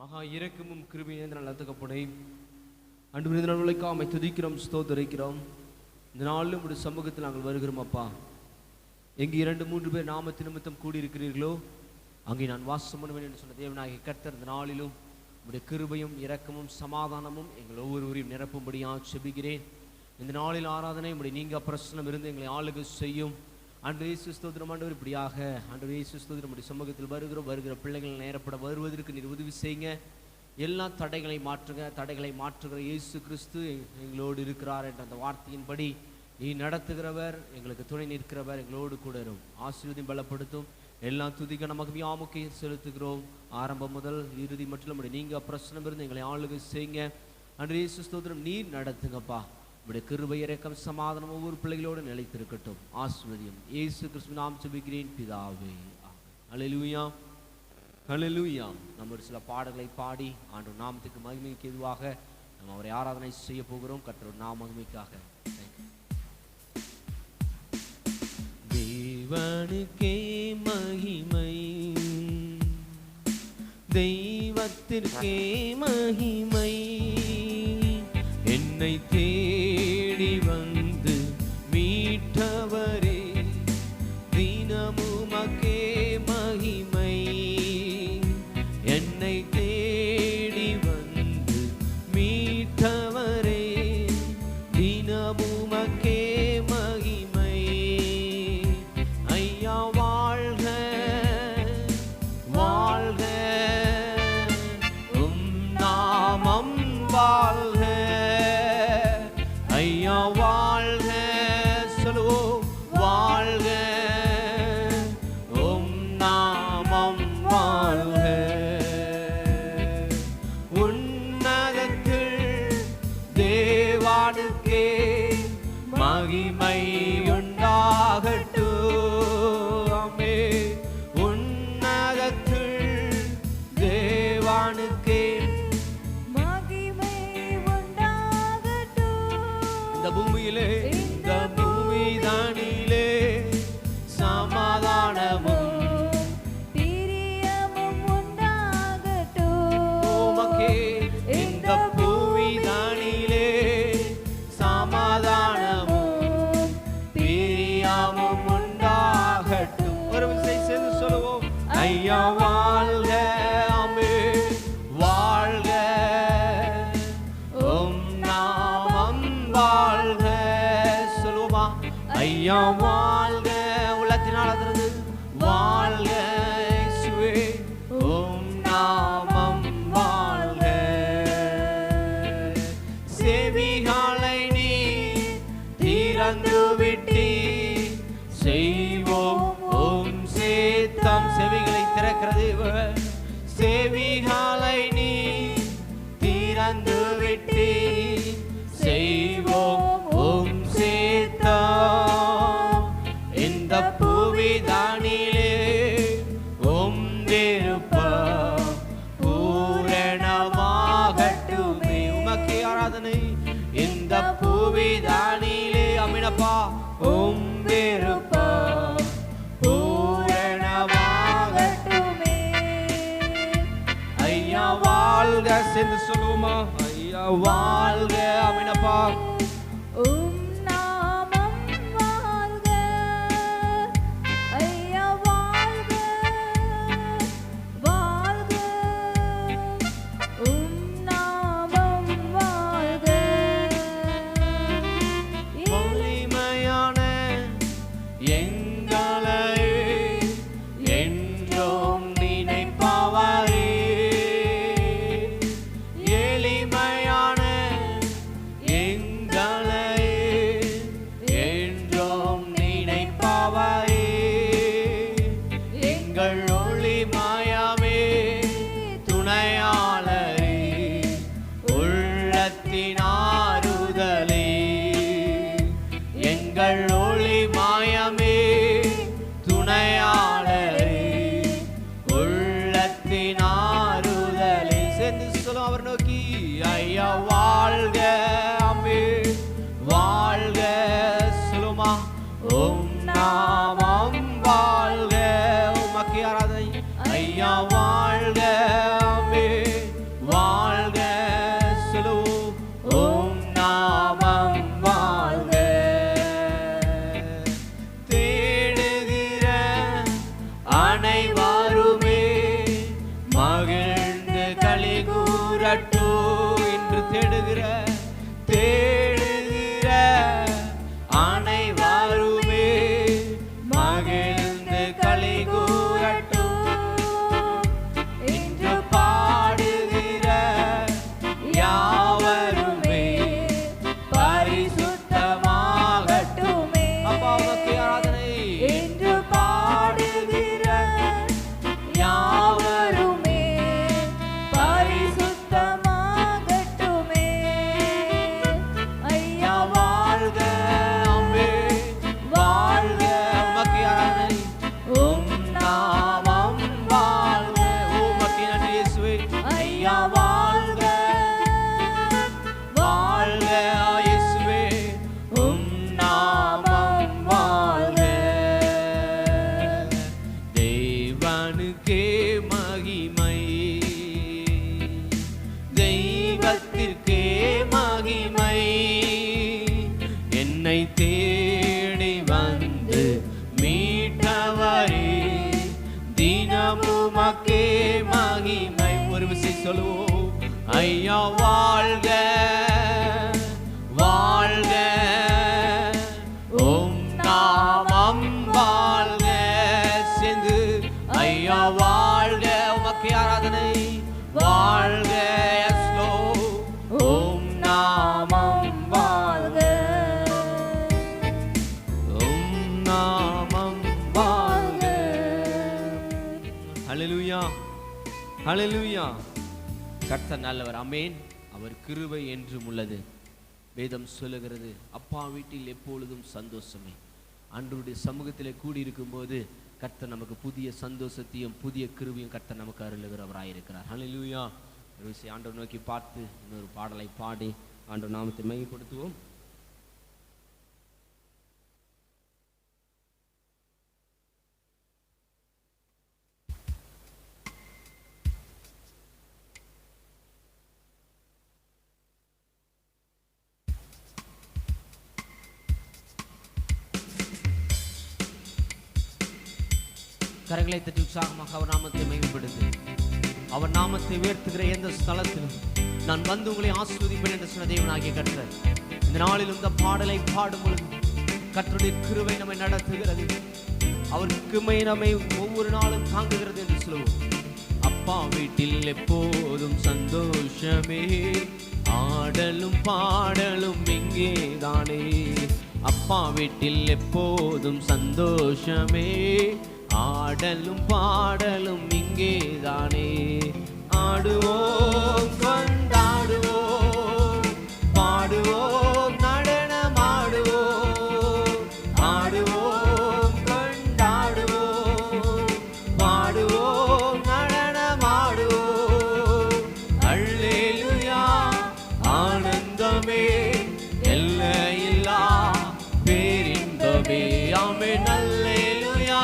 மகா இரக்கமும் கிருபையும் நல்ல தகப்பனே, அன்று இந்த நாளுக்காக துதிக்கிறோம், ஸ்தோத்திரிக்கிறோம். இந்த நாளிலும் உடைய சமூகத்தில் நாங்கள் வருகிறோம் அப்பா. எங்கே 2-3 பேர் நாமத்து நிமித்தம் கூடியிருக்கிறீர்களோ அங்கே நான் வாசம் பண்ணுவேன் என்று சொன்ன தேவனாகிய கர்த்தர் இந்த நாளிலும் உடைய கிருபையும் இரக்கமும் சமாதானமும் எங்கள் ஒவ்வொருவரையும் நிரப்பும்படியாக செபிக்கிறேன். இந்த நாளில் ஆராதனை உடைய நீங்க பிரசனம் இருந்து எங்களை ஆளுகை செய்யும். அன்று இயேசு ஸ்தோத்திரம் ஆண்டவர், இப்படியாக அன்று இயேசு ஸ்தோத்திரம் உடைய சமூகத்தில் வருகிற பிள்ளைகள் நேரப்பட வருவதற்கு நீர் உதவி செய்யுங்க. எல்லா தடைகளை மாற்றுகிற இயேசு கிறிஸ்து எங்களோடு இருக்கிறார் என்ற அந்த வார்த்தையின்படி நீ நடத்துகிறவர், எங்களுக்கு துணை நிற்கிறவர், எங்களோடு கூட இருக்கும். ஆசீர்வதியும் பலப்படுத்தும். எல்லா துதிக்க நமக்கு யாமுக்கே செலுத்துகிறோம். ஆரம்பம் முதல் இறுதி மட்டும் நீங்க பிரசனம் இருந்து எங்களை ஆளுகை செய்யுங்க. அன்று இயேசு ஸ்தோத்திரம் நீர் நடத்துங்கப்பா. உடைய கிருபை இரக்கம் சமாதானம் ஒவ்வொரு பிள்ளைகளோடு நிலைத்திருக்கட்டும். ஆசீர்வதியும் இயேசு கிறிஸ்து நாம் ஜெபிக்கிறேன் பிதாவே. ஹல்லேலூயா, ஹல்லேலூயா. நம்ம ஒரு சில பாடல்களை பாடி ஆண்டவர் நாமத்துக்கு மகிமைக்கு எதுவாக நம்ம அவரை ஆராதனை செய்ய போகிறோம். கர்த்தர் நாம மகிமைக்காக. தேவனுக்கே மகிமை, தெய்வத்திற்கே மகிமை, என்னை தேடி வந்து மீட்டவரே தினமுமக்கே மகிமை, என்னை தேடி வந்து மீட்டவரே தினமுமக்கே மகிமை. ஐயா வாழ்க வாழ்க, உம் நாமம் வாழ்க. ஐயா வாழ்க, சொல்லுவோம் வாழ்க, உம் நாமம் வாழ்க. உன்னதத்தில் தேவானுக்கே மகிமை உண்டாகட்டும். உன்னதத்தில் தேவானுக்கே மகிமை உண்டாகட்டும். இந்த பூமியிலே இந்த பூமிதானிலே சமாதானமும் பிரியமும் உண்டாகட்டும். உமக்கே இந்த பூமிதானிலே சமாதானமும் பிரியமும் உண்டாகட்டும். ஒரு விசை சேர்ந்து சொல்லுவோம். ஐயா வாழ்க, ஆமென் வாழ்க, உம் நாமம் வாழ்க. சொல்லுவோமா? ஐயா வாழ்க, உள்ளத்தினால் அதிர்ந்து வாழ்க இயேசுவே, உம் நாமம் வாழ்க. செவிகளை நீ திறந்து விட்டி செய்வோம் உம் சேத்தம். செவிகளை திறக்கிறது, செவிகளை நீ திறந்து விட்டி செய்வோம் உம் சேத்தம். இந்த பூவிதானிலே உம் விருப்பம் பூரணமாகட்டுமே. உமக்கே ஆராதனை. இந்த பூவிதானிலே அமினப்பா உம் விருப்பம் பூரணமாகட்டுமே. ஐயா வாழ்க, சேர்ந்து சொல்லுவோமா? ஐயா வாழ்க, அமினப்பா உம் நாமம் வாழ்க. ஐயா வாழ்க வாழ்க, உம் நாமம் வாழ்க. வலிமையான எங்களை என்றும் நினைப்பவரே, எளிமையான எங்களை ஐயா வாழ்க வாழ்க இயேசுவே உம் நாமம் வாழ்க. தேவனுக்கே மகிமை, தெய்வத்திற்கே மகிமை, என்னை தேடி வந்து மீட்டவரே தினமும் மக்கே மகிமை. ஒரு விஷயம் சொல்லுவோம், ஐயா வாழ்க வாழ்க உம் நாமம் வாழ்க. சேர்ந்து ஐயா வாழ்க, உமக்கு ஆராதனை வாழ்க. உம் நாமம் வாழ்க, உம் நாமம் வாழ்க. ஹல்லேலூயா ஹல்லேலூயா. கர்த்தர் நல்லவர், ஆமென். அவர் கிருபை என்றும் உள்ளது. வேதம் சொல்லுகிறது, அப்பா வீட்டில் எப்பொழுதும் சந்தோஷமே. ஆண்டவருடைய சமூகத்திலே கூடியிருக்கும் போது கர்த்தர் நமக்கு புதிய சந்தோஷத்தையும் புதிய கிருபையும் கர்த்தர் நமக்கு அருளுகிறவராயிருக்கிறார். ஹல்லேலூயா. ஒரு விஷயம் ஆண்டவர் நோக்கி பார்த்து இன்னொரு பாடலை பாடி ஆண்டவர் நாமத்தை மையப்படுத்துவோம். கரங்களை தட்டி உற்சாகமாக அவர் நாமத்தை மகிமைப்படுத்து. அவர் நாமத்தை உயர்த்துகிற எந்த ஸ்தலத்திலும் நான் வந்து உங்களை ஆசீர்வதிப்பேன் என்று சொன்ன தேவனாகிய கர்த்தர் இந்த நாளில் இந்த பாடலை பாடும் பொழுது கர்த்தருடைய கிருபை நம்மை நடத்துகிறது. அவர் கிருபை நம்மை ஒவ்வொரு நாளும் தாங்குகிறது என்று சொல்லுவோம். அப்பா வீட்டில் எப்போதும் சந்தோஷமே, ஆடலும் பாடலும் இங்கே தானே. அப்பா வீட்டில் எப்போதும் சந்தோஷமே, ஆடலும் பாடலும் இங்கே தானே. ஆடுவோம் கொண்டாடுவோம், பாடுவோம் நடனமாடுவோம். ஆடுவோம் கொண்டாடுவோம், பாடுவோம் நடனமாடுவோம். அல்லேலூயா ஆனந்தமே, எல்லையில்லா பேரின்பமே. ஆமென் அல்லேலூயா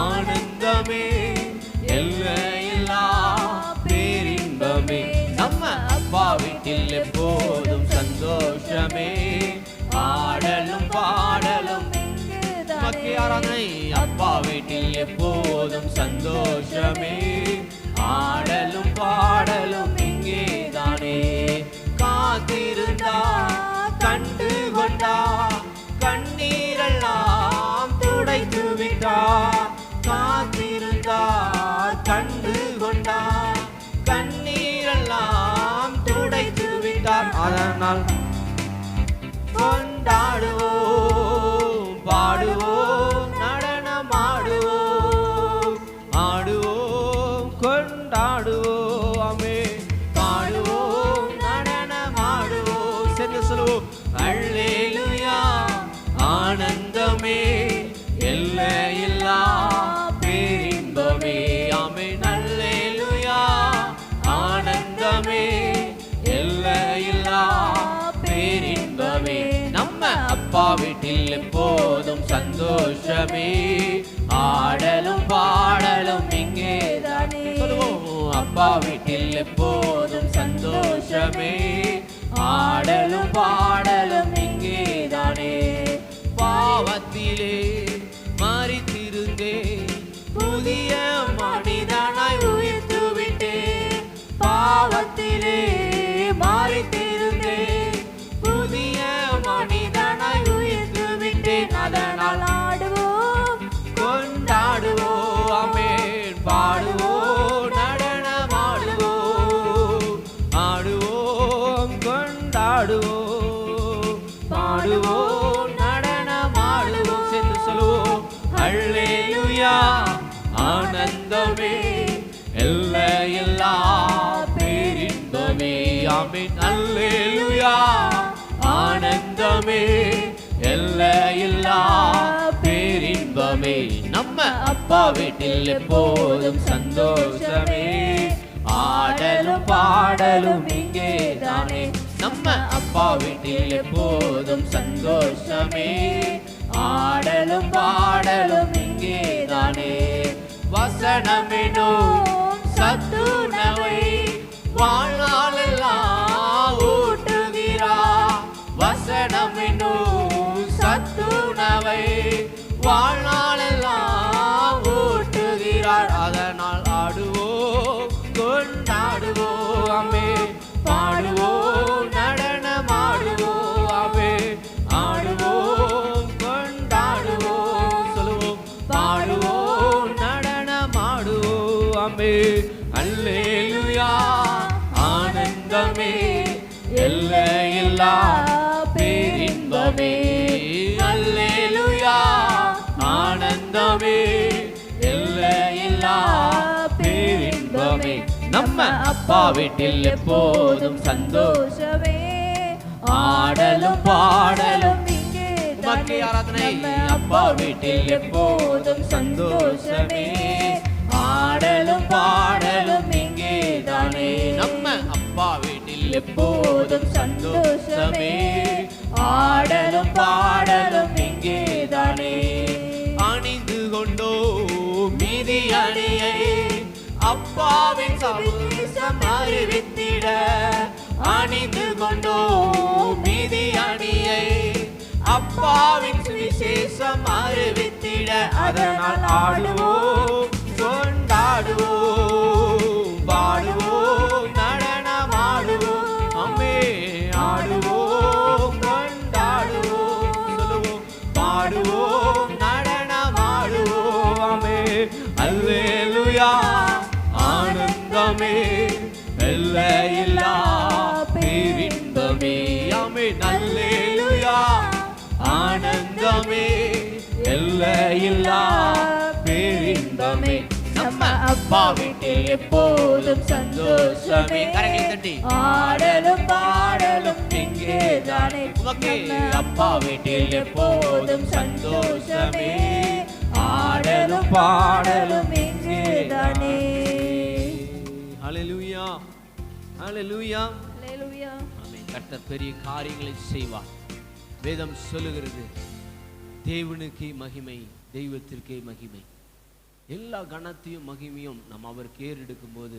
ஆனந்தமே, எல்லையில்லா பேரின்பமே. நம்ம அப்பா வீட்டில் எப்போதும் சந்தோஷமே, ஆடலும் பாடலும் மக்கே ஆராதனை. அப்பா வீட்டில் எப்போதும் சந்தோஷமே, ஆடலும் பாடலும் இங்கே தானே. காத்திருந்தா கண்டு கொண்டா, கண்ணீரெல்லாம் துடைத்து விட்டா. காத்திருந்தா கண்டு கொண்டா, கண்ணீரெல்லாம் துடைத்து விட்டார். அதனால் கொண்டாடுவோம், பாடுவோம் நடனமாடுவோம். ஆடுவோம் கொண்டாடுவோம், ஆமென். பாடுவோம் நடனமாடுவோம். சென்று சொல்லுவோம், அல்லேலூயா ஆனந்தமே, எல்லையில்லா பேரின்பமே. ஆமென் அல்லேலூயா ஆனந்தமே, எல்லையில்லா பேரின்பமே. நம்ம அப்பா வீட்டில் எப்போதும் சந்தோஷமே, ஆடலும் பாடலும் இங்கே தானே. சொல்லுவோம், அப்பா வீட்டில் எப்போதும் சந்தோஷமே, ஆடலும் பாடலும் இங்கே தானே. பாவத்திலே மரித்திருந்தே புதிய மனிதனாய் உயிர்த்து விட்டே. பாவத்திலே மரித்திருந்தே புதிய மனிதனாய் உயிர்த்து விட்டேன். அதனால் ஆடுவோம் கொண்டாடுவோம், ஆமென். பாடுவோம் நடனமாடுவோம். ஆடுவோம் கொண்டாடுவோம், பாடுவோம் நடனமாடுவோம். சென்று சொல்லுவோம், அல்லேலூயா ஆனந்தமே, எல்லையில்லா பேரின்பமே. ஆமென் அல்லேலூயா ஆனந்தமே, எல்லையில்லா பேரின்பமே. நம்ம அப்பா வீட்டில் எப்போதும் சந்தோஷமே, ஆடலும் பாடலும் இங்கே தானே. நம்ம அப்பா வீட்டில் எப்போதும் சந்தோஷமே. ஆடலும் பாடலும் இங்கே தானே. வசனமெனும் சத்துணவை வாழ்நாளெல்லாம் ஊட்டுகிறார். வசனமெனும் சத்துணவை வாழ்நாளெல்லாம் ஊட்டுகிறார். அதனால் ஆடுவோம் கொண்டாடுவோம் ஆமே. பாடுவோம் நடனமாடுவோம் ஆமே. ஆடுவோம் கொண்டாடுவோம் சொல்லுவோம். பாடுவோம் நடனமாடுவோம் ஆமே. அல்லேலூயா ஆனந்தமே எல்லையில்லா பேரின்பமே. அல்லேலூயா ஆனந்தமே எல்லையில்லா பேரின்பமே. நம்ம அப்பா வீட்டில் எப்போதும் சந்தோஷமே. ஆடலும் பாடலும் இங்கே தானே. அப்பா வீட்டில் எப்போதும் சந்தோஷமே. ஆடலும் பாடலும் இங்கே தானே. நம்ம அப்பா வீட்டில் எப்போதும் சந்தோஷமே. ஆடலும் பாடலும் இங்கே தானே. அணிந்து கொண்டோ மீதி அணியை அப்பாவின் சமூகம் அறிவித்திட. அணிந்து கொண்டோ மீதி அணியை அப்பாவின் சுவிசேஷம் அறிவித்திட. அதனால் ஆடுவோம் கொண்டாடுவோம் பாடுவோம் நடனமாடுவோம் அம்மே. ஆடுவோம் கொண்டாடுவோம் சொல்லுவோம். பாடுவோம் நடனமாடுவோம் அம்மே. அல்லேலூயா ஆனந்தமே எல்லையில்லா பேரின்பமே ஆமே. அல்லேலூயா ஆனந்தமே எல்லையில்லா பேரின்பமே. நம்ம அப்பா வீட்டில் எப்போதும் சந்தோஷமே. கரங்களை தட்டி ஆடலும் பாடலும் இங்கே தானே. உமக்கே அப்பா வீட்டில் எப்போதும் சந்தோஷமே. ஆடலும் பாடலும் இங்கே தானே. ஹல்லேலூயா ஹல்லேலூயா ஹல்லேலூயா. ஆமென். கர்த்தர் பெரிய காரியங்களை செய்வார். வேதம் சொல்லுகிறது தேவனுக்கே மகிமை, தெய்வத்திற்கே மகிமை. எல்லா கணத்தையும் மகிமையும் நாம் அவருக்கு ஏறெடுக்கும் போது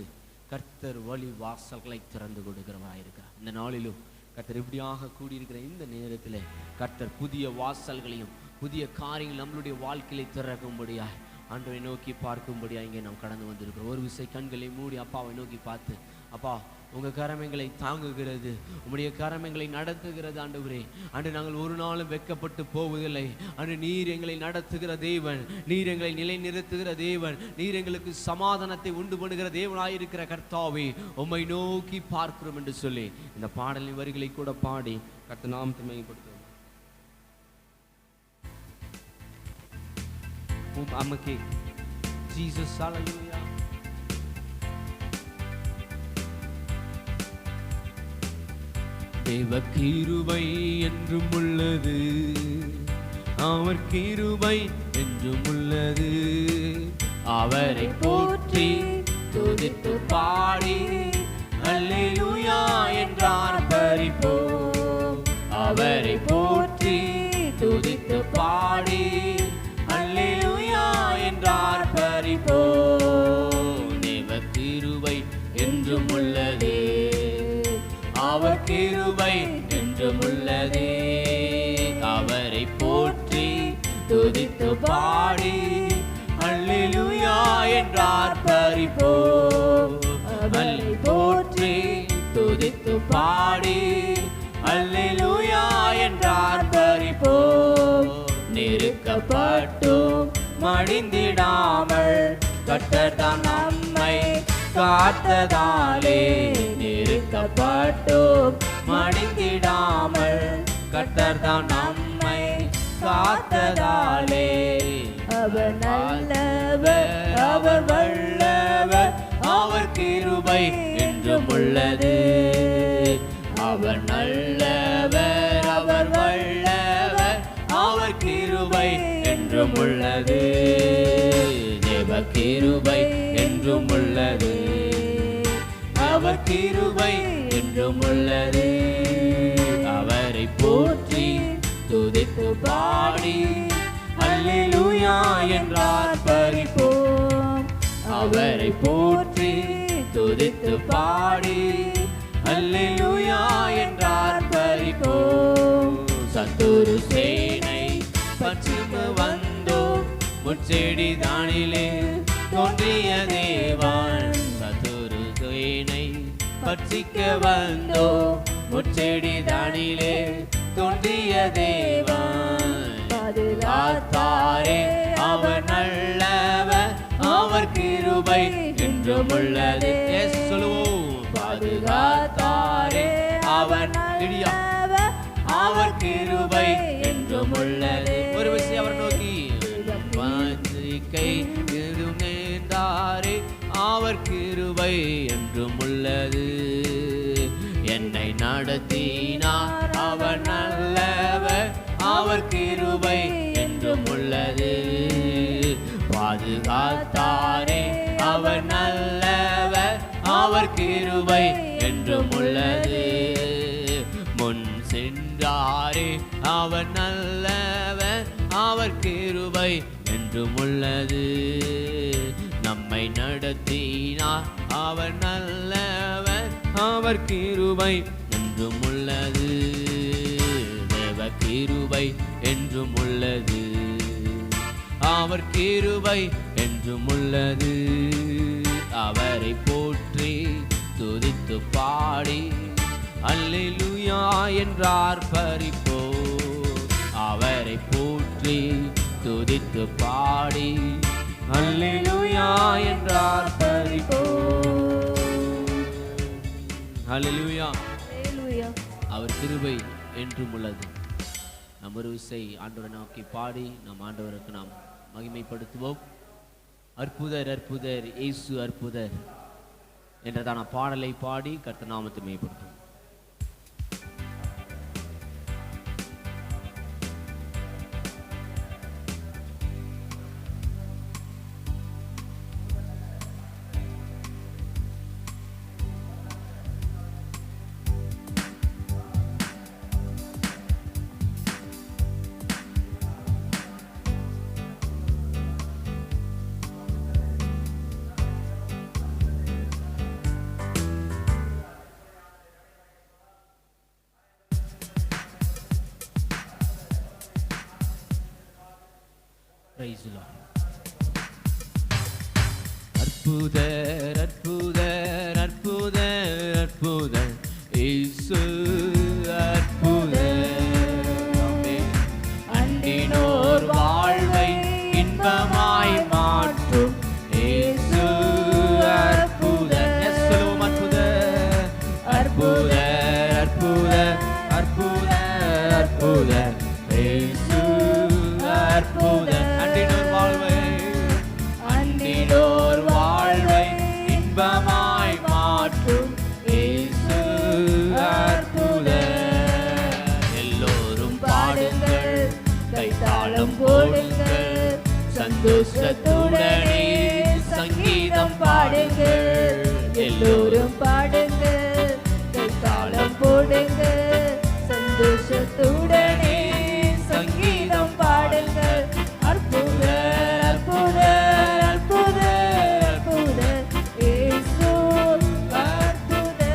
கர்த்தர் வழி வாசல்களை திறந்து கொடுக்கிறவராயிருக்கிறார். இந்த நாளிலும் கர்த்தர் இப்படியாக கூடியிருக்கிற இந்த நேரத்தில் கர்த்தர் புதிய வாசல்களையும் புதிய காரியங்கள் நம்மளுடைய வாழ்க்கையை திறக்கும்படியாக ஆண்டவரை நோக்கி பார்க்கும்படியாக இங்கே நாம் கடந்து வந்திருக்கிறோம். ஒரு விசை கண்களை மூடி அப்பாவை நோக்கி பார்த்து, அப்பா உங்கள் கரமைகளை தாங்குகிறது, உங்களுடைய கரமைகளை நடத்துகிறது ஆண்டவரே. அன்று நாங்கள் ஒரு நாளும் வெட்கப்பட்டு போவதில்லை. அன்று நீர் எங்களை நடத்துகிற தேவன், நீர் எங்களை நிலைநிறுத்துகிற தேவன், நீர் எங்களுக்கு சமாதானத்தை உண்டு பண்ணுகிற தேவனாயிருக்கிற கர்த்தாவே உம்மை நோக்கி பார்க்கிறோம் என்று சொல்லி இந்த பாடலின் வரிகளை கூட பாடி கர்த்தர் நாமத்தை மகிமைப்படுத்துவோம். அம்மக்கே ஜீசஸ் ஹல்லேலூயா. தேவ கிருபை என்றும் உள்ளது, அவர் கிருபை என்றும் உள்ளது. அவரை போற்றி துதித்து பாடி அல்லேலூயா என்றார் பரிபோம். அவரை போற்றி துதித்து பாடி அல்லேலூயா என்றார் பரிபோம். தேவ கிருபை என்றும் உள்ளது, அவர் கிருபை என்றும் உள்ளதே. அவரை போற்றி துதித்து பாடி அல்லேலூயா என்றார் பரிபோம். அவரை போற்றி துதித்து பாடி அல்லேலூயா என்றார் பரிபோம். நெருக்கப்பட்டும் மடிந்திடாமல் கர்த்தர் தான் நம்மை காத்ததாலே. நெருக்கப்பட்டும் மடிந்திடாமல் கர்த்தர் தான் நம்மை காத்ததாலே. அவர் நல்லவர், அவர் வல்லவர், அவர் கிருபை என்றும் உள்ளது. அவர் நல்லவர், அவர் வல்லவர், அவர் கிருபை என்றும் உள்ளது. தேவ கிருபை என்றும் உள்ளது. அவர் கிருபை என்றும் உள்ளது. அவரை போற்றி துதித்து பாடி அல்லேலூயா என்றார் பரிபோம். அவரை போற்றி துதித்து பாடி அல்லேலூயா என்றார் பரிபோம். சத்துரு சேனை பச்சிம வந்தோம் முச்செடி தானிலே தோன்றிய தேவன். சத்துரு சேனை பட்சிக்க வந்தோம் முச்செடி தானிலே தோன்றிய தேவன். பாதுகாத்தாரே அவர் நல்லவர், அவர் கிருபை என்றும் உள்ளது. சொல்லுவோம். பாதுகாத்தாரே அவர் நல்லவர், அவர் கிருபை என்றும் உள்ளது. ஒரு விஷயம் அவர் நோக்கி வாஞ்சிக்கை எதுவும் நேர்ந்தாரே அவர் கிருபை என்றும் உள்ளது. என்னை நடத்தினார் அவர் நல்லவர், அவர் கிருபை என்றும் உள்ளது. பாதுகாத்தாரே அவர் நல்லவர், அவர் கிருபை என்றும் உள்ளது. முன் சென்றாரே அவர் நல்லவர், அவர் கிருபை என்றும் உள்ளது. நம்மை நடத்தினார் அவர் நல்லவர், அவர் கிருபை என்றும் உள்ளது. தேவ கிருபை என்றும் உள்ளது, அவர் கிருபை என்றும் உள்ளது. அவரை போற்றி துதித்து பாடி அல்லேலூயா என்றார் பரிபோம். அவரை போற்றி துதித்து பாடி அல்லேலூயா என்றார் பரிபோம். அல்லேலூயா. அவர் கிருபை என்றும் உள்ளது. நம் ஒரு விசை ஆண்டவரை நோக்கி பாடி நம் ஆண்டவருக்கு நாம் மகிமைப்படுத்துவோம். அற்புதர் அற்புதர் இயேசு அற்புதர் என்றதான பாடலை பாடி கர்த்தர் நாமத்தை மேம்படுத்துவோம். அற்புதர் அற்புதர் அற்புதர் அற்புதர் இயேசு அற்புதர். அண்டினோர் வாழ்வை இன்பமாய் மாற்றும் இயேசு அற்புதர். சொல்லுவோம். அற்புதர் அற்புதர் அற்புதர் அற்புதர் அற்புதர் இயேசு அற்புதர். அண்டினோர் வாழ்வை இன்பமாய் மாற்றும் இயேசு அற்புதர். எல்லோரும் பாடுங்கள், கைத்தாளம் போடுங்கள், சந்தோஷத்துடனே சங்கீதம் பாடுங்கள். எல்லோரும் பாடுங்கள், கைத்தாளம் போடுங்கள், சந்தோஷத்துடனே சங்கீதம் பாடுங்கள். அற்புதர் அற்புதர் அற்புதர் அற்புதர் இயேசு அற்புதர்.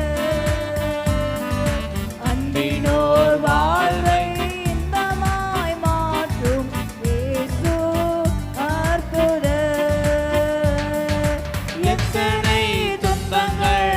அன்பினோர் வாழ்வை இன்பமாய் மாற்றும் இயேசு அற்புதர். எத்தனை துன்பங்கள்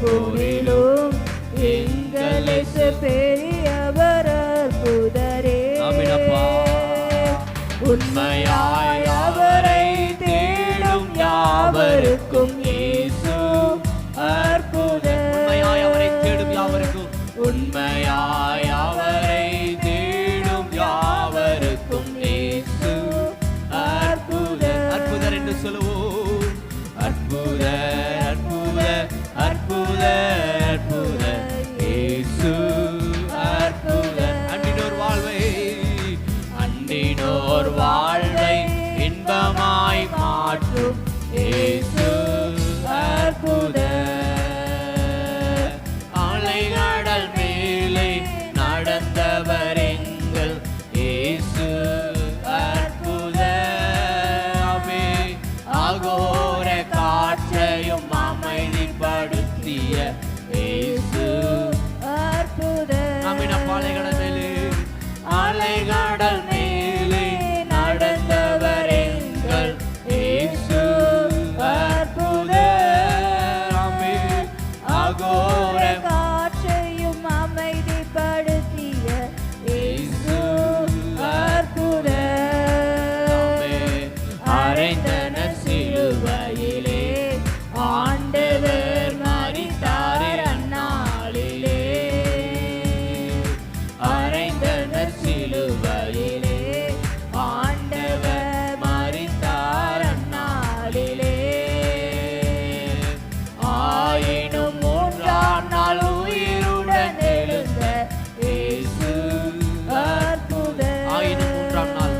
போரிலும் எங்களை பெரியவர் அற்புதரே. ஆமெனப்பா. உண்மையாய் அவரை தேடும் யாவருக்கும் இயேசு அற்புதர். உண்மையாய் அவரை தேடும் யாவருக்கும், உண்மையாய் அவரை தேடும் யாவருக்கும் இயேசு அற்புதர். அற்புதர் என்று சொல்லுவோம். அற்புதர், அற்புதர், அற்புதர், அற்புதர் இயேசு அற்புதர். அண்டினோர் வாழ்வை இன்பமாய் மாற்றும் இயேசு அற்புதர். அலைகடல் மேலே நடந்தவர் எங்கள் இயேசு அற்புதர். அகோர காற்றையும் அமைதிப்படுத்திய இயேசு அற்புதர். அலைகடல் மேலே, அலைகடல் மேலே நடந்தவர் எங்கள் இயேசு அற்புதர். அகோர காற்றையும் அமைதிப்படுத்திய இயேசு அற்புதர். அறைந்தனர் சிலுவையிலே ஆண்டவர் மரித்தார் அந்நாளிலே. அறைந்தனர் சிலுவையிலே ஆண்டவர் மரித்தார் அந்நாளிலே. ஆயினும் மூன்றாம் நாள் உயிருடன் எழுந்த இயேசு அற்புதர். ஆயினும் மூன்றாம் நாள்,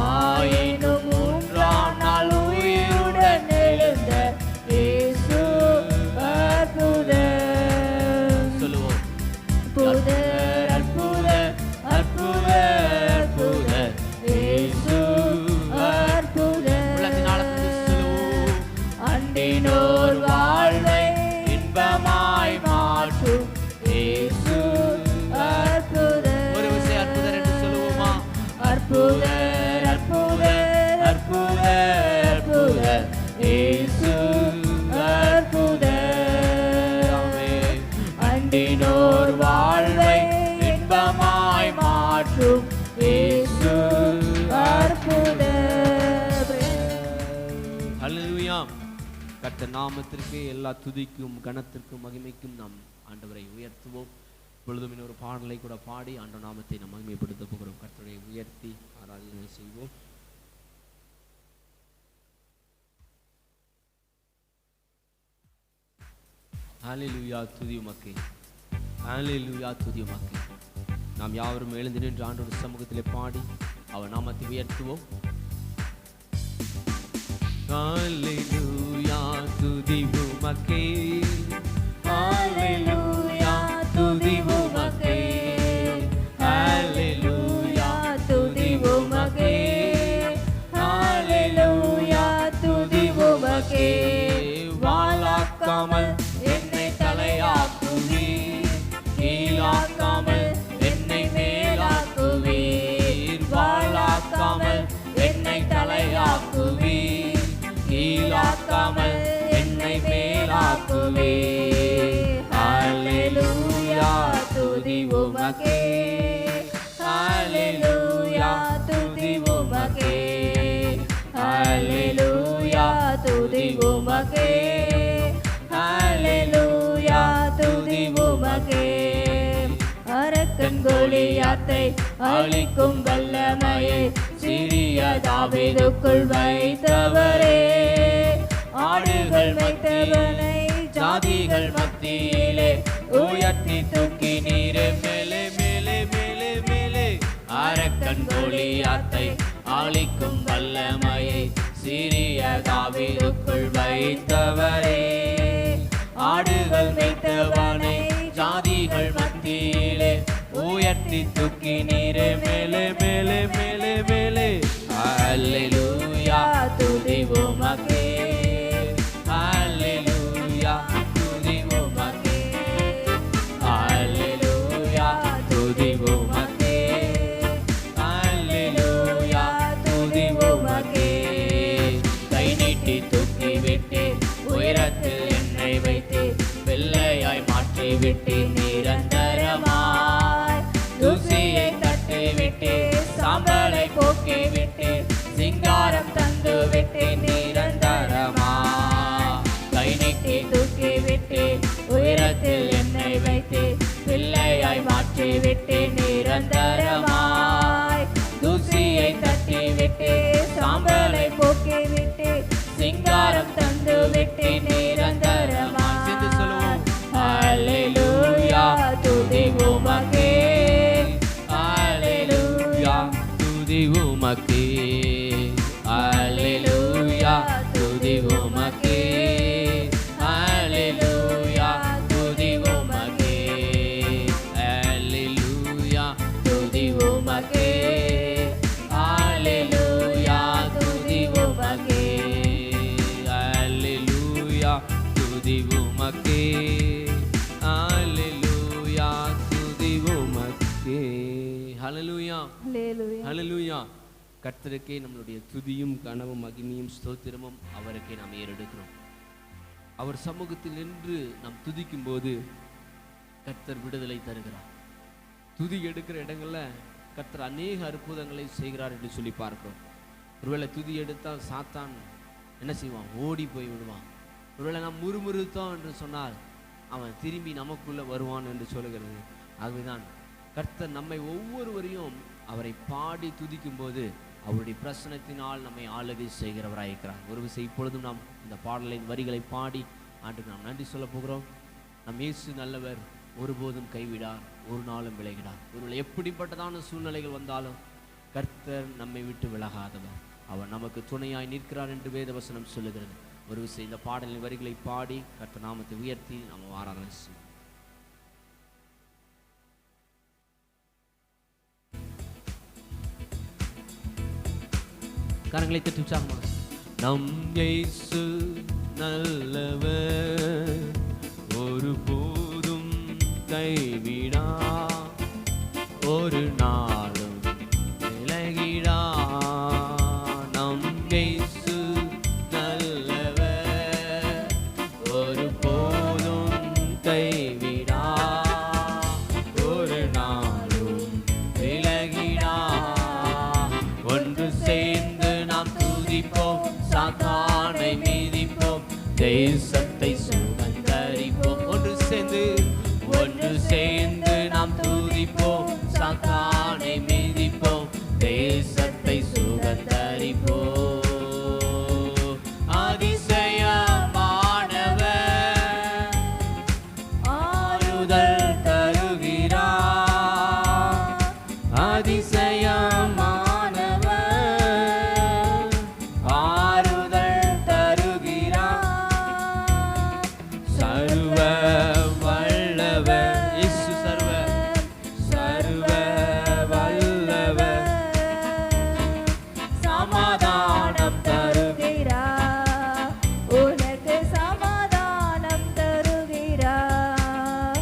ஆயினும் மூன்றாம் நாள் உயிருடன் எழுந்த இயேசு அற்புதர். சொல்லுவோம். அற்புதர், அற்புதர், அற்புதர், அற்புதர் இயேசு அற்புதர். உள்ளத்தின் ஆழத்தில் சொல்லுவோம். அண்டினோர் வாழ்வை இன்பமாய் மாற்றும் இயேசு அற்புதர். ஒரு விஷயம் அற்புதர் என்று சொல்லுவோமா? அற்புதர், அற்புதர், அற்புதர், அற்புதர் இயேசு அற்புதர். அண்டினோர் வாழ்வை இன்பமாய் மாற்றும் இயேசு அற்புதர். ஹல்லேலூயா. கர்த்தர் நாமத்திற்கு எல்லா துதிக்கும் கனத்திற்கும் மகிமைக்கும் நாம் ஆண்டவரை உயர்த்துவோம். பொழுதும் இன்னொரு பாடலை கூட பாடி ஆண்டவர் நாமத்தை நாம் மகிமைப்படுத்த போகிறோம். கர்த்தரை உயர்த்தி ஆராதனை செய்வோம். ஹல்லேலூயா, துதி உமக்கே. ஹல்லேலூயா, துதி உமக்கே. நாம் யாவரும் எழுந்து நின்று ஆண்டவர் சமூகத்திலே பாடி அவர் நாமத்தை உயர்த்துவோம். ஹல்லேலூயா, துதி உமக்கே. ஹல்லேலூயா, துதி உமக்கே. ஹல்லேலூயா, துதி உமக்கே. ஹல்லேலூயா, துதி உமக்கே. வாளாக்காமல் என்னை தலையாக்குவீர், கீழாக்காமல் என்னை மேலாக்குவீர். வாளாக்காமல் என்னை தலையாக்குவீர், கீழாக்காமல் என்னை மேலாக்குவீர். ஹல்லேலூயா, துதி உமக்கே. ஹல்லேலூயா, துதி உமக்கே. ஹல்லேலூயா, துதி உமக்கே. ஹல்லேலூயா, துதி உமக்கே. அரக்கன் கோலியாத்தை அழிக்கும் வல்லமையை சிறிய தாவீதுக்குள் வைத்தவரே. ஆடுகள் வைத்தவனை ஜாதிகள் மத்தியிலே உயர்த்தி தூக்கி நீரே மேலே மேலே மேலே மேலே. அரக்கன் கோலியாத்தை அழிக்கும் வல்லமையை சிறிய தாவீதுக்குள் வைத்தவரே. ஆடுகள் வைத்தவனை ஜாதிகள் மத்தியிலே உயர்த்தி தூக்கி நீரே மேலே மேலே மேலே மேலே. ஹல்லேலூயா, துதி உமக்கே. ஹல்லேலூயா, துதி உமக்கே. ஹல்லேலூயா, துதி உமக்கே. ஹல்லேலூயா, துதி உமக்கே. கை நீட்டி தூக்கி விட்டு உயரத்தில் என்னை வைத்து துதி உமக்கே, ஹல்லேலூயா துதி உமக்கே. ஹல்லேலூயா ஹல்லேலூயா. கர்த்தருக்கே நம்மளுடைய துதியும் கனவும் மகிமையும் ஸ்தோத்திரமும் அவருக்கே நாம் ஏறெடுக்கிறோம். அவர் சமூகத்தில் நின்று நாம் துதிக்கும் போது கர்த்தர் விடுதலை தருகிறார். துதி எடுக்கிற இடங்கள்ல கர்த்தர் அநேக அற்புதங்களை செய்கிறார் என்று சொல்லி பார்க்கிறோம். ஒருவேளை துதி எடுத்தால் சாத்தான் என்ன செய்வான்? ஓடி போய் விடுவான். ஒருவேளை நாம் முறுமுறுத்தோம் என்று சொன்னால் அவன் திரும்பி நமக்குள்ள வருவான் என்று சொல்லுகிறது. ஆகவேதான் கர்த்தர் நம்மை ஒவ்வொருவரையும் அவரை பாடி துதிக்கும் போது அவருடைய பிரசனத்தினால் நம்மை ஆளுகை செய்கிறவராயிருக்கிறார். ஒரு விஷயம் இப்பொழுதும் நாம் இந்த பாடலின் வரிகளை பாடி ஆண்டுக்கு நாம் நன்றி சொல்ல போகிறோம். நம் இயேசு நல்லவர், ஒருபோதும் கைவிடார், ஒரு நாளும் விலகிடார். ஒருவேளை எப்படிப்பட்டதான சூழ்நிலைகள் வந்தாலும் கர்த்தர் நம்மை விட்டு விலகாதவர். அவர் நமக்கு துணையாய் நிற்கிறார் என்று வேதவசனம் சொல்லுகிறது. ஒரு விஷயம் இந்த பாடலின் வரிகளை பாடி கர்த்தர் நாமத்தை உயர்த்தி நாம் ஆராதனை செய்வோம். கரங்களை தட்டி உற்சாகமாக. நம் இயேசு நல்லவர், ஒருபோதும் கைவிடா, ஒரு நாளும் விலகிடா. நம் இயேசு நல்லவர், ஒருபோதும் கைவிடா, ஒரு நாளும் விலகிடா. ஒன்று சேர்ந்து நாம் துதிப்போம், சாத்தானை மீதிப்போம், தேசத்தை சுதந்தரிப்போம். ஒன்று சேர்ந்து நாம் துதிப்போம், சாத்தானை மீதிப்போம், தேசத்தை சுதந்தரிப்போம். அதிசயமானவர் ஆறுதல் தருகிறார், அதிசயமானவர் ஆறுதல் தருகிறார். சர்வ வல்லவர் இயேசு, சர்வ வல்லவர் சமாதானம் தருகிறார், உனக்கு சமாதானம் தருகிறார்.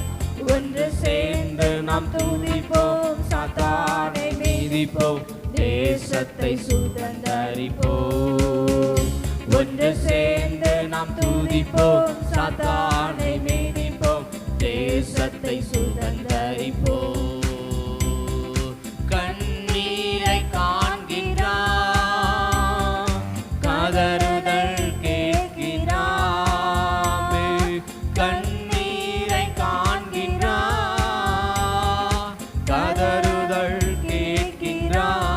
ஒன்று சேர்ந்து நாம் துதிப்போம், சாத்தானை மீதிப்போம், தேசத்தை சுதந்தரிப்போம். ஒன்று சேர்ந்து நாம் துதிப்போம், சாத்தானை மீதிப்போம், தேசத்தை சுதந்தரிப்போம். கண்ணீரை காண்கின்றார், கதறுதல் கேட்கிறார். கண்ணீரை காண்கின்றார், கதறுதல் கேட்கின்றார்.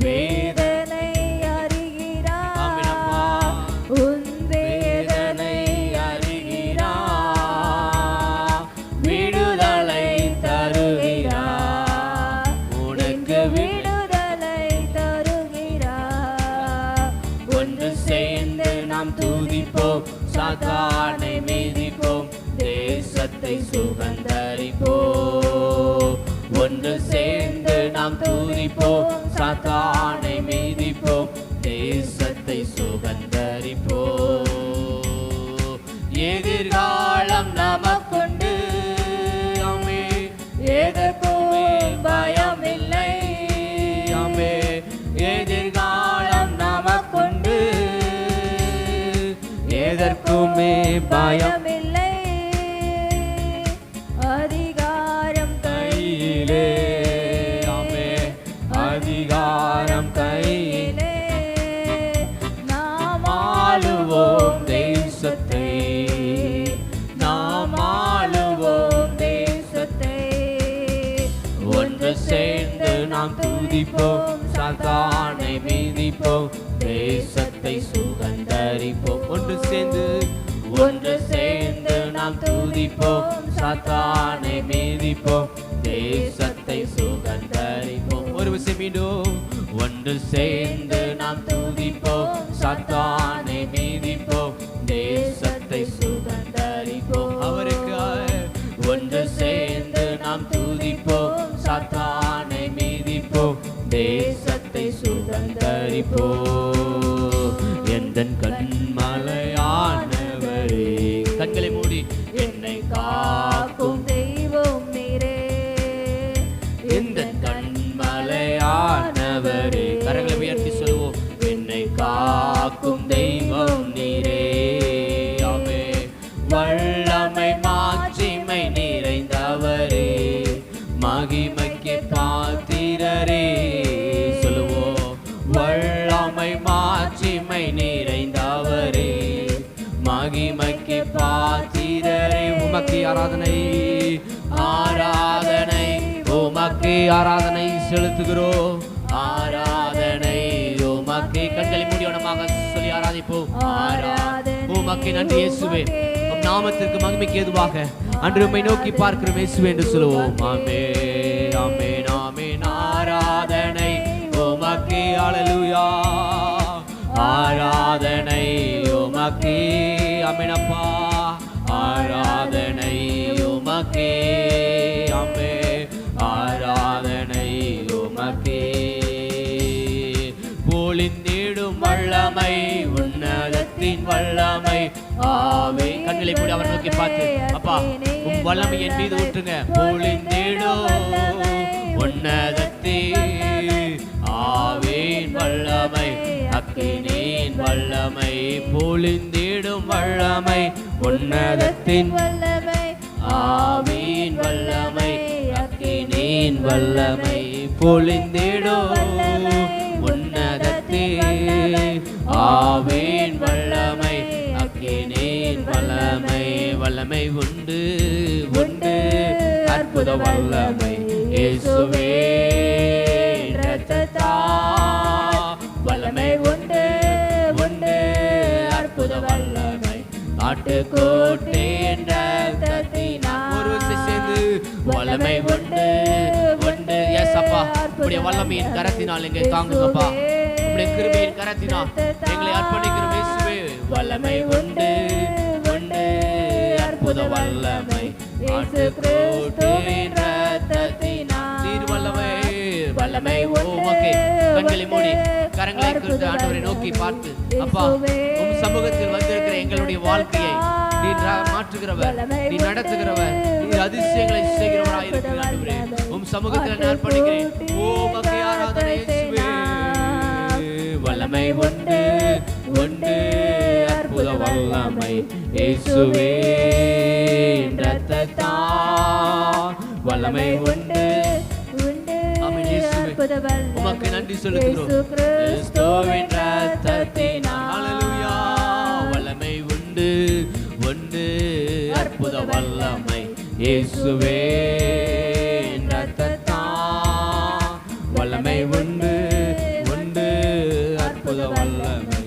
வேதனை அறிகிறார், உன் வேதனை அறிகிறார். விடுதலை தருகிறார், உனக்கு விடுதலை தருகிறார். ஒன்று சேர்ந்து நாம் துதிப்போம், சாத்தானை மீதிப்போம், தேசத்தை சுதந்தரிப்போம். ஒன்று சேர்ந்து நாம் துதிப்போம், சாத்தானை மீதிப்போம், தேசத்தை சுதந்தரிப்போம். எதிர்காலம் நமக்குண்டு, ஆமே, எதற்குமே பயமில்லை. ஆமே, எதிர்காலம் நமக்குண்டு, எதற்குமே பயமில்லை. அதிகாரம் கையிலே, ஆமே, அதிகாரம் கையிலே. நாம் ஆளுவோம் தேசத்தை, நாம் ஆளுவோம் தேசத்தை. ஒன்று சேர்ந்து நாம் துதிப்போம், சாத்தானை மீதிப்போம், தேசத்தை சுதந்தரிப்போம். ஒன்று சேர்ந்து நாம் துதிப்போம், சாத்தானை மீதிப்போம், தேசத்தை சுதந்தரிப்போம். ஒரு விஷயம் மீண்டும். ஒன்று சேர்ந்து நாம் துதிப்போம், சாத்தானை மீதிப்போம், தேசத்தை சுதந்தரிப்போம். அவருக்காக ஒன்று சேர்ந்து நாம் துதிப்போம், சாத்தானை மீதிப்போம், தேசத்தை சுதந்தரிப்போம். எந்தன் கண்மலையானவர் ஆராதனை ஆராதனை உமக்கே ஆராதனை செலுத்துகிறோம். ஆராதனை உமக்கே. கண்களை மூடியவனமாக சொல்லி ஆராதிப்போம். உமக்கே நன்றி இயேசுவே. உம் நாமத்திற்கு மகிமைக்கு ஏதுவாக அன்று உம்மை நோக்கி பார்க்கிறோம் இயேசுவே என்று சொல்லுவோம். ஆமென் ஆமென் ஆமென். ஆராதனை உமக்கே. ஹல்லேலூயா. ஆராதனை உமக்கே. ஆமென் அப்பா. ஆராதனை உமக்கே. ஆமென். ஆராதனை உமக்கே. பொழிந்திடும் வல்லமை உன்னதத்தின் வல்லமை. ஆவே. கண்களை மூடி அவர் நோக்கி பார்த்து, அப்பா உம் வல்லமை என் மீது ஊற்றுங்க. பொழிந்திடும் உன்னதத்தின் ஆவின் வல்லமை அக்கினியின் வல்லமை. பொழிந்திடும் வல்லமை உன்னதத்தின் வல்லமை ஆவின் வல்லமை அக்கினியின் வல்லமை. பொழிந்திடும் உன்னதத்தின் ஆவின் வல்லமை அக்கினியின் வல்லமை. வல்லமை உண்டு உண்டு அற்புத வல்லமை இயேசுவே வல்லமை உண்டு உண்டு அற்புத வல்லமை. ஆட்டுக்கோட்டின் ரத்தத்தினால் ஒரு சேர்ந்து வல்லமை உண்டு உண்டு. எஸ் அப்பா, உடைய வல்லமையின் கரத்தினால் எங்களை தாங்குங்கப்பா. உடைய கிருபையின் கரத்தினால் எங்களை அர்ப்பணிக்கிறோம் இயேசுவே. வல்லமை உண்டு உண்டு அற்புத வல்லமை. ஆட்டுக்கோட்டின் ரத்தத்தினால் நீர் வல்லமை வல்லமை உமக்கே. கண்களை மூடி கரங்களை குறித்து ஆண்டவரை நோக்கி பார்த்து, அப்பா உம் சமூகத்தில் வந்திருக்கிற எங்களுடைய வாழ்க்கையை நீ மாற்றுகிறவர், நீ நடத்துகிறவர், நீ அதிசயங்களை செய்கிறவராய் இருக்கிற ஆண்டவரே. உம் சமூகத்தில் நான் அர்ப்பணிக்கிறேன். உமக்கே ஆராதனை இயேசுவே. வல்லமை உண்டு உண்டு அற்புத வல்லமை இயேசுவே. ரத்தத்தால் வல்லமை உண்டு. உமக்கு நன்றி சொல்லுகிறோம். கிறிஸ்துவின் ரத்தத்தினால் ஹல்லேலூயா. வல்லமை உண்டு உண்டு அற்புத வல்லமை இயேசுவே. ரத்தத்தால் வல்லமை உண்டு உண்டு அற்புத வல்லமை.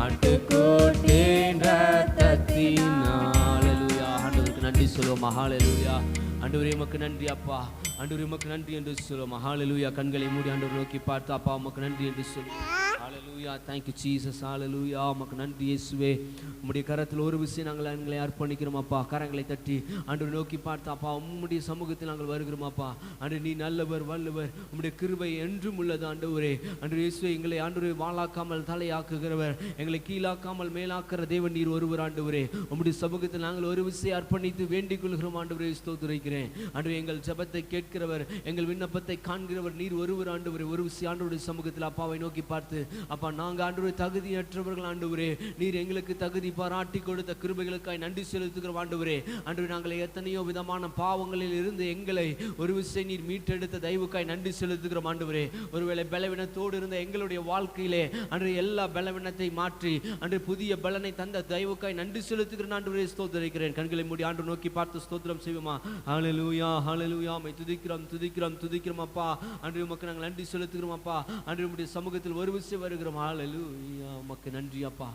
ஆட்டுக்கோட்டின் ரத்தத்தினால் ஹல்லேலூயா. ஆண்டவருக்கு நன்றி சொல்லுவோம். ஹல்லேலூயா. ஆண்டவரே உமக்கு நன்றி அப்பா. ஆண்டவரே உமக்கு நன்றி என்று சொல்லுவோம். ஹல்லேலூயா. கண்களை மூடி ஆண்டவர் நோக்கி பார்த்து, அப்பா உமக்கு நன்றி என்று சொல்லுவோம். ஹல்லேலூயா. Thank you Jesus. ஹல்லேலூயா. உமக்கு நன்றி இயேசுவே. உம்முடைய கரத்தில் ஒரு விஷயம் நாங்கள் எங்களை அர்ப்பணிக்கிறோம் அப்பா. கரங்களை தட்டி ஆண்டவரை நோக்கி பார்த்து, அப்பா உம்முடைய சமூகத்தில் நாங்கள் வருகிறோம் அப்பா. ஆண்டவரே நீ நல்லவர் வல்லவர். உம்முடைய கிருபை என்றும் உள்ளது ஆண்டவரே. ஆண்டவரே இயேசுவே, எங்களை ஆண்டவரே வாளாக்காமல் தலையாக்குகிறவர், எங்களை கீழாக்காமல் மேலாக்குற தேவன் நீர் ஒருவர் ஆண்டவரே. உம்முடைய சமூகத்தில் நாங்கள் ஒரு விஷயம் அர்ப்பணித்து வேண்டிக் கொள்கிறோம் ஆண்டவரே. ஸ்தோத்திரிக்கிறேன் ஆண்டவரே. எங்கள் ஜெபத்தை கேட்கிறவர், எங்கள் விண்ணப்பத்தை காண்கிறவர் நீர் ஒருவர் ஆண்டவரே. ஒரு விஷயம் ஆண்டவருடைய சமூகத்தில் அப்பாவை நோக்கி பார்த்து, அப்பா நாங்கள் ஆண்டவரே தகுதியற்றவர்கள் ஆண்டவரே. நீர் எங்களுக்கு தகுதி பாராட்டி கொடுத்த கிருபைகளுக்காய் நன்றி செலுத்துகிறோம் ஆண்டவரே. ஆண்டவரே நாங்கள் எத்தனையோ விதமான பாவங்களில் இருந்து எங்களை ஒரு விஷயம் நீர் மீட்டெடுத்த தயவுக்காய் நன்றி செலுத்துகிறோம் ஆண்டவரே. ஒருவேளை பலவீனத்தோடு இருந்த எங்களுடைய வாழ்க்கையிலே அன்று எல்லா பலவீனத்தை மாற்றி அன்று புதிய பலனை தந்த தயவுக்காய் நன்றி செலுத்துகிறேன் ஆண்டவரே. ஸ்தோத்திரிக்கிறேன். கண்களை மூடி ஆண்டவர் நோக்கி பார்த்து ஸ்தோத்திரம் செய்வோமா. ஹல்லேலூயா ஹல்லேலூயா. மை துதிக்கிறோம் துதிக்கிறோம் துதிக்கிறோம் அப்பா. அன்று உமக்கு நாங்கள் நன்றி செலுத்துகிறோம் அப்பா. அன்று உம்முடைய சமூகத்தில் ஒரு விஷயம் வருகிறோம். ஹல்லேலூயா. உமக்கு நன்றி அப்பா.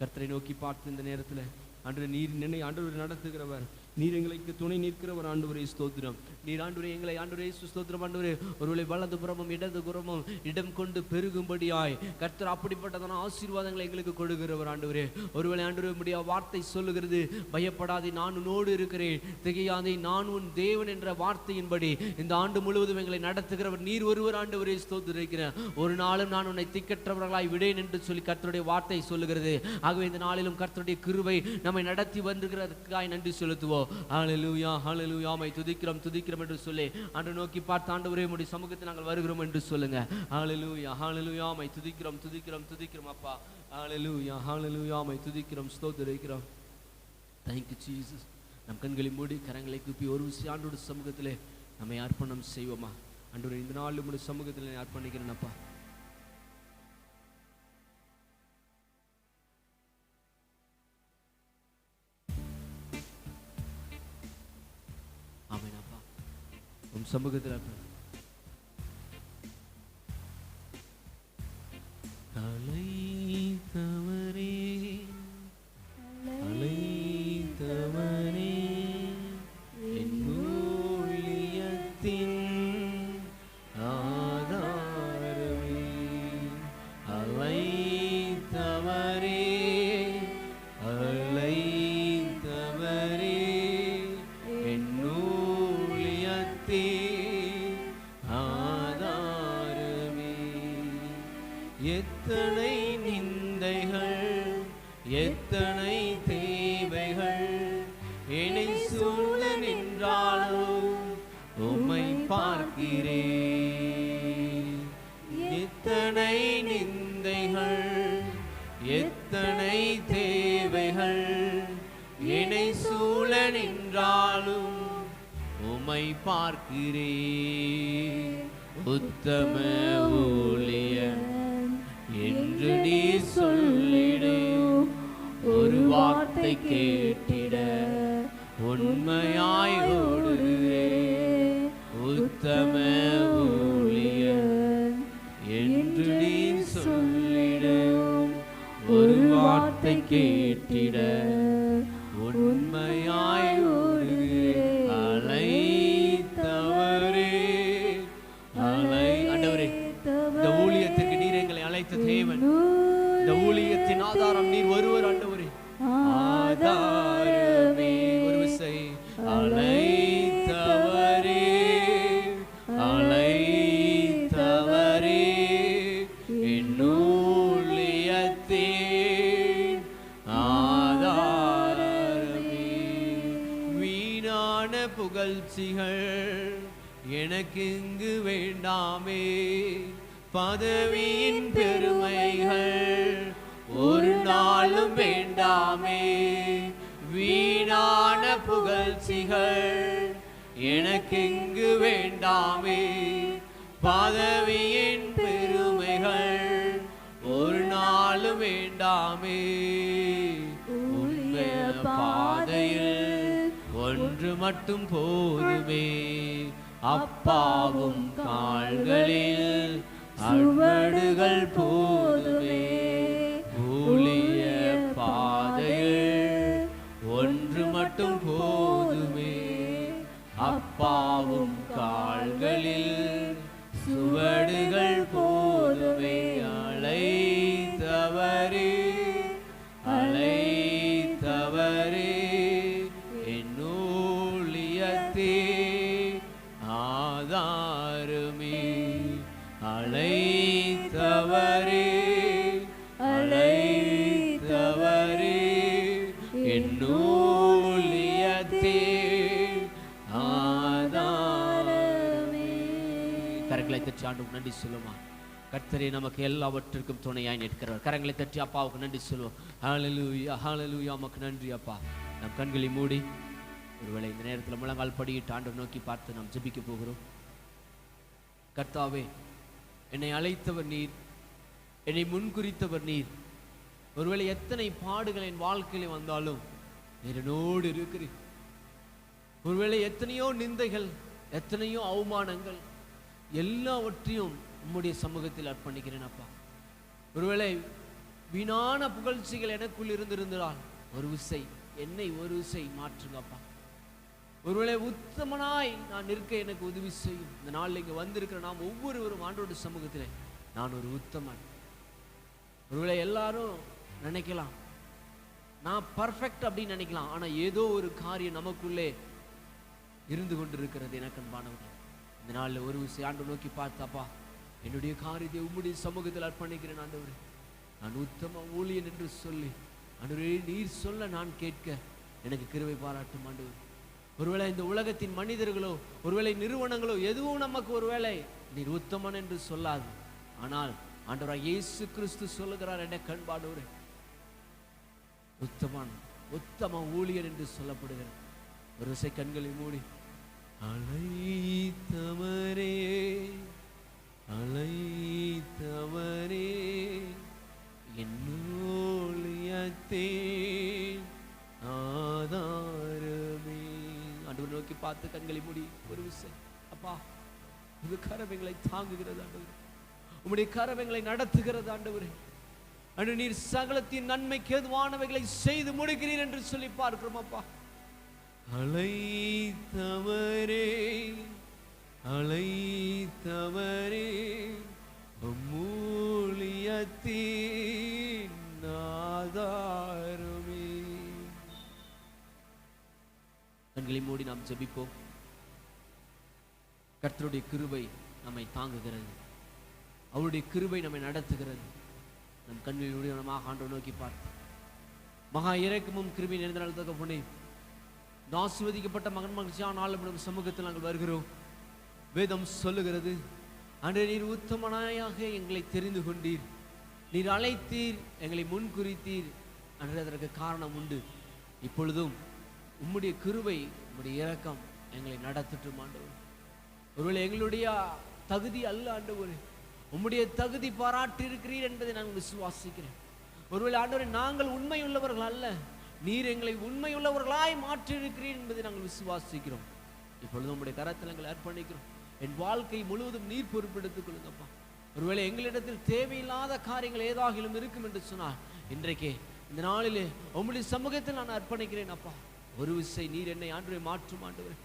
கர்த்தரை நோக்கி பார்த்து இந்த நேரத்தில் அன்று நீர் நினை ஆண்டவர் நடத்துகிறவர், நீர் எங்களுக்கு துணை நிற்கிறவர் ஆண்டவரே. ஸ்தோத்திரம். நீர் ஆண்டவரே எங்களை ஆண்டவரே ஸ்தோத்திரம் ஆண்டவரே. ஒருவேளை வலது புறமும் இடது புறமும் இடம் கொண்டு பெருகும்படியாய் கர்த்தர் அப்படிப்பட்டதான ஆசீர்வாதங்களை எங்களுக்கு கொடுக்கிறவர் ஆண்டவரே. ஒருவேளை ஆண்டவரே உம்முடைய வார்த்தை சொல்லுகிறது, பயப்படாதே நான் உன்னோடு இருக்கிறேன், திகையாதே நான் உன் தேவன் என்ற வார்த்தையின்படி இந்த ஆண்டு முழுவதும் எங்களை நடத்துகிறவர் நீர் ஒருவர் ஆண்டவரே. ஸ்தோத்திரிக்கிறேன். ஒரு நாளும் நான் உன்னை திக்கற்றவர்களாய் விடேன் என்று சொல்லி கர்த்தருடைய வார்த்தை சொல்லுகிறது. ஆகவே இந்த நாளிலும் கர்த்தருடைய கிருபை நம்மை நடத்தி வருகிறதற்காய் நன்றி செலுத்துவோம். ஹல்லேலூயா ஹல்லேலூயா. மை துதிக்கிறோம் துதிக்கிறோம் என்று சொல்லி ஆண்டவரை நோக்கி பார்த்து, ஆண்டவரே உம்முடைய சமூகத்தில் நாங்கள் வருகிறோம் என்று சொல்லுங்க. ஹல்லேலூயா ஹல்லேலூயா. மை துதிக்கிறோம் துதிக்கிறோம் துதிக்கிறோம் அப்பா. ஹல்லேலூயா ஹல்லேலூயா. மை துதிக்கிறோம் ஸ்தோத்திரிக்கிறோம். Thank you Jesus. நம் கண்களை மூடி கரங்களை கூப்பி ஒரு விஷயம் ஆண்டவருடைய சமூகத்திலே நம்மை அர்ப்பணம் செய்வோமா. ஆண்டவரே இந்த நாள் உம்முடைய சமூகத்தில் அர்ப்பணிக்கிறேன் அப்பா. உம் சமூகத்தில் அழைத்தவரே அழைத்தவரே என் ஊழியத்தின் ஆதாரமே அழைத்தவரே அழைத்தவரே என் ஊழியத்தின் ஆதாரமே எத்தனை நிந்தைகள் எத்தனை தேவைகள் என்னை சூழ நின்றாலும் உம்மை பார்க்கிறேன் எத்தனை நிந்தைகள் எத்தனை தேவைகள் என்னை சூழ நின்றாலும் உம்மை பார்க்கிறேன் உத்தம ஊழியன் என்று நீ சொல்லிடு ஒரு வார்த்தை கேட்டிட உண்மையாய் ஓடுகிறேன் உத்தம ஊழியன் என்று நீ சொல்லிடு ஒரு வார்த்தை கேட்டிட உண்மையாய் ஓடுகிறேன் அழைத்தவரே ஆண்டவரே இந்த ஊழியத்திற்கு நீர் எங்களை அழைத்த தேவன் இந்த ஊழியத்தின் ஆதாரம் நீர் ஒருவர் ஆண்டவரே ஆதாரமே ஒரு விசை அழைத்தவரே அழைத்தவரே என் ஊழியத்தின் ஆதாரமே வீணான புகழ்ச்சிகள் எனக்கு இங்கு வேண்டாமே பதவியின் பெருமைகள் ஒரு நாளும் வேண்டாமே வீணான புகழ்ச்சிகள் எனக்கு இங்கு வேண்டாமே பதவியின் பெருமைகள் ஒரு நாளும் வேண்டாமே உண்மைய பாதையில் ஒன்று மட்டும் போதுமே அப்பாவும் கால்களில் சுவடுகள் போதுமே ஊழிய பாதையில் ஒன்று மட்டும் போதுமே அப்பாவும் கால்களில் சுவடுகள் போதுமே அழைத்தவரே அழைத்தவரே என் ஊழியத்தே ஆதாரமே அழைத்தவரே அழைத்தவரே என் ஊழியத்தே ஆதாரமே கரங்களை தட்டி ஆண்டவருக்கு நன்றி சொல்லுமா கர்த்தரே நமக்கு எல்லாவற்றிற்கும் துணையாய் நிற்கிறவர் கரங்களை தட்டி அப்பாவுக்கு நன்றி சொல்லுவோம் ஹல்லேலூயா ஹல்லேலூயா உமக்கு நன்றி அப்பா நம் கண்களை மூடி ஒருவேளை இந்த நேரத்தில் முழங்கால் படியிட்டு ஆண்டவர் நோக்கி பார்த்து நாம் ஜெபிக்க போகிறோம் கர்த்தாவே என்னை அழைத்தவர் நீர் என்னை முன்குறித்தவர் நீர் ஒருவேளை எத்தனை பாடுகள் என் வாழ்க்கையில் வந்தாலும் நீர் என்னோடு இருக்கிறீர் ஒருவேளை எத்தனையோ நிந்தைகள் எத்தனையோ அவமானங்கள் எல்லாவற்றையும் உம்முடைய சமூகத்தில் அர்ப்பணிக்கிறேன் அப்பா ஒருவேளை வீணான புகழ்ச்சிகள் எனக்குள் இருந்திருந்தால் ஒரு விசை என்னை ஒரு விசை மாற்றுங்கப்பா ஒருவேளை உத்தமனாய் நான் நிற்க எனக்கு உதவி செய்யும் இந்த நாளில் இங்கே வந்திருக்கிற நாம் ஒவ்வொருவரும் ஆண்டோட சமூகத்தில் நான் ஒரு உத்தமன் ஒருவேளை எல்லாரும் நினைக்கலாம் நான் பர்ஃபெக்ட் அப்படின்னு நினைக்கலாம் ஆனால் ஏதோ ஒரு காரியம் நமக்குள்ளே இருந்து கொண்டிருக்கிறது எனக்கு அன்பானவர்கள் இந்த நாளில் ஒரு விஷயம் ஆண்டு நோக்கி பார்த்தாப்பா என்னுடைய காரியத்தை உம்முடைய சமூகத்தில் அர்ப்பணிக்கிறேன் ஆண்டவரே நான் உத்தம ஊழியன் என்று சொல்லி ஆண்டவரே நீர் சொல்ல நான் கேட்க எனக்கு கிருபை பாராட்டும் ஆண்டவர் ஒருவேளை இந்த உலகத்தின் மனிதர்களோ ஒருவேளை நிறுவனங்களோ எதுவும் நமக்கு ஒருவேளை நீர் உத்தமன் என்று சொல்லாது ஆனால் ஆண்டவராய் இயேசு கிறிஸ்து சொல்லுகிறார் என்ற கண்பாடோடு உத்தமன் உத்தம ஊழியர் என்று சொல்லப்படுகிறார் ஒரு விசை கண்களை மூடி அழைத்தவரே அழைத்தவரே என் ஊழியத்தின் ஆதாரமே ஆண்டவரை நோக்கி பார்த்து கண்களை மூடி ஒரு விசை அப்பா உங்க கரம் எங்களை தாங்குகிறது ஆண்டவரே, உம்முடைய கரம் எங்களை நடத்துகிறது ஆண்டவரே. அன்று நீர் சகலத்தின் நன்மைக்கு ஏதுவானவைகளை செய்து முடிக்கிறீர் என்று சொல்லி பார்க்கிறோம் அப்பா. அழைத்தவரே அழைத்தவரே மூலியத்தின் ஆதாரமே. கண்களை மூடி நாம் ஜெபிப்போம். கர்த்தருடைய கிருபை நம்மை தாங்குகிறது, அவருடைய கிருபை நம்மை நடத்துகிறது. நம் கண்களில் நமாக ஆண்டவரை நோக்கி பார்த்து மகா இரக்கமும் கிருபை நிறைந்த நாள் தகப்பனே, ஆசீர்வதிக்கப்பட்ட மகன் மகிழ்ச்சியான நாள் சமூகத்தில் நாங்கள் வருகிறோம். வேதம் சொல்லுகிறது, அன்றே நீர் உத்தமனாயாக எங்களை தெரிந்து கொண்டீர், நீர் அழைத்தீர், எங்களை முன்குறித்தீர். அன்றே அதற்கு காரணம் உண்டு. இப்பொழுதும் உம்முடைய கிருபை உம்முடைய இரக்கம் எங்களை நடத்தட்டும் ஆண்டவர். ஒருவேளை எங்களுடைய தகுதி அல்ல ஆண்டவரே, உம்முடைய தகுதி பாராட்டி இருக்கிறீர் என்பதை நான் விசுவாசிக்கிறேன். ஒருவேளை ஆண்டவரே நாங்கள் உண்மையுள்ளவர்கள் அல்ல, நீர் எங்களை உண்மையுள்ளவர்களாய் மாற்றி இருக்கிறீர் என்பதை நாங்கள் விசுவாசிக்கிறோம். இப்பொழுது உம்முடைய கரத்தில் எங்களை அர்ப்பணிக்கிறோம். என் வாழ்க்கை முழுவதும் நீர் பொறுப்பெடுத்துக் கொள்ளுங்கப்பா. ஒருவேளை எங்களிடத்தில் தேவையில்லாத காரியங்கள் ஏதாகிலும் இருக்கும் என்று சொன்னால் இன்றைக்கே இந்த நாளிலே உம்முடைய சமூகத்தில் நான் அர்ப்பணிக்கிறேன் அப்பா. ஒரு விசை நீர் என்னை ஆண்டவரே மாற்றும் ஆண்டவரே.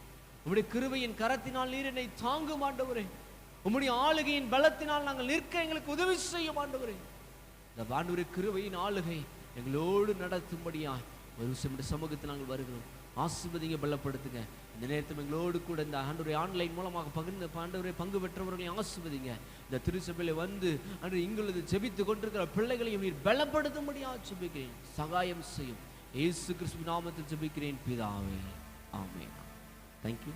உம்முடைய கிருபையின் கரத்தினால் நீர் என்னை தாங்கும் ஆண்டவரே. உம்முடைய ஆளுகையின் பலத்தினால் நாங்கள் நிற்க எங்களுக்கு உதவி செய்யும் ஆண்டவரே. இந்த ஆண்டவரே கிருபையின் ஆளுகை எங்களோடு நடத்தும்படியா ஒரு விஷயம் சமூகத்தில் நாங்கள் வருகிறோம். ஆசீர்வதிங்க, பலப்படுத்துங்க. இந்த நேரத்தில் எங்களோடு கூட இந்த ஆண்டவரே ஆன்லைன் மூலமாக ஆண்டவரே பங்கு பெற்றவர்களையும் ஆசீர்வதிங்க. இந்த திருச்சபையில் வந்து அன்று இங்குள்ளது ஜெபித்து கொண்டிருக்கிற பிள்ளைகளையும் நீர் பலப்படுத்தும்படியா ஜெபிக்கிறேன். சகாயம் செய்யும். இயேசு கிறிஸ்துவின் நாமத்தில் ஜெபிக்கிறேன் பிதாவே, ஆமென். Thank you.